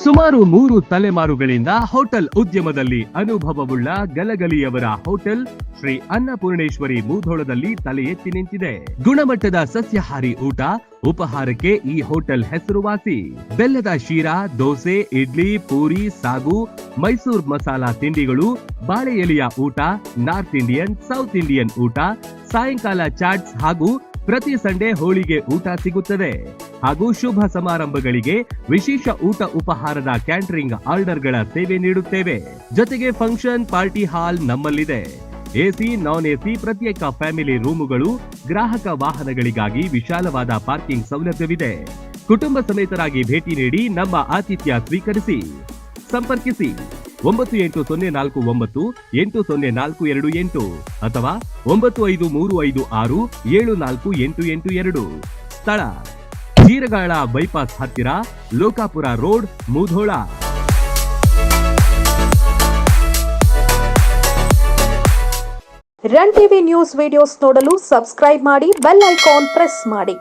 ಸುಮಾರು 3 ತಲೆಮಾರುಗಳಿಂದ ಹೋಟೆಲ್ ಉದ್ಯಮದಲ್ಲಿ ಅನುಭವವುಳ್ಳ ಗಲಗಲಿಯವರ ಹೋಟೆಲ್ ಶ್ರೀ ಅನ್ನಪೂರ್ಣೇಶ್ವರಿ ಮೂಧೋಳದಲ್ಲಿ ತಲೆ ಎತ್ತಿ ನಿಂತಿದೆ. ಗುಣಮಟ್ಟದ ಸಸ್ಯಾಹಾರಿ ಊಟ ಉಪಹಾರಕ್ಕೆ ಈ ಹೋಟೆಲ್ ಹೆಸರುವಾಸಿ. ಬೆಲ್ಲದ ಶೀರಾ, ದೋಸೆ, ಇಡ್ಲಿ, ಪೂರಿ, ಸಾಗು, ಮೈಸೂರ್ ಮಸಾಲಾ ತಿಂಡಿಗಳು, ಬಾಳೆ ಎಲೆಯ ಊಟ, ನಾರ್ತ್ ಇಂಡಿಯನ್, ಸೌತ್ ಇಂಡಿಯನ್ ಊಟ, ಸಾಯಂಕಾಲ ಚಾಟ್ಸ್ ಹಾಗೂ ಪ್ರತಿ ಸಂಡೇ ಹೋಳಿಗೆ ಊಟ ಸಿಗುತ್ತದೆ. ಹಾಗೂ ಶುಭ ಸಮಾರಂಭಗಳಿಗೆ ವಿಶೇಷ ಊಟ ಉಪಹಾರದ ಕ್ಯಾಟರಿಂಗ್ ಆರ್ಡರ್ಗಳ ಸೇವೆ ನೀಡುತ್ತೇವೆ. ಜೊತೆಗೆ ಫಂಕ್ಷನ್ ಪಾರ್ಟಿ ಹಾಲ್ ನಮ್ಮಲ್ಲಿದೆ. ಎಸಿ, ನಾನ್ ಎಸಿ ಪ್ರತ್ಯೇಕ ಫ್ಯಾಮಿಲಿ ರೂಮುಗಳು, ಗ್ರಾಹಕ ವಾಹನಗಳಿಗಾಗಿ ವಿಶಾಲವಾದ ಪಾರ್ಕಿಂಗ್ ಸೌಲಭ್ಯವಿದೆ. ಕುಟುಂಬ ಸಮೇತರಾಗಿ ಭೇಟಿ ನೀಡಿ ನಮ್ಮ ಆತಿಥ್ಯ ಸ್ವೀಕರಿಸಿ. ಸಂಪರ್ಕಿಸಿ 9804980428 ಅಥವಾ 9535674882. ಸ್ಥಳ ಜೀರಗಾಳ ಬೈಪಾಸ್ ಹತ್ತಿರ, Lokapur road, Mudhol. Run TV news videos ನೋಡಲು ಸಬ್ಸ್ಕ್ರೈಬ್ ಮಾಡಿ, ಬೆಲ್ ಐಕಾನ್ ಪ್ರೆಸ್ ಮಾಡಿ.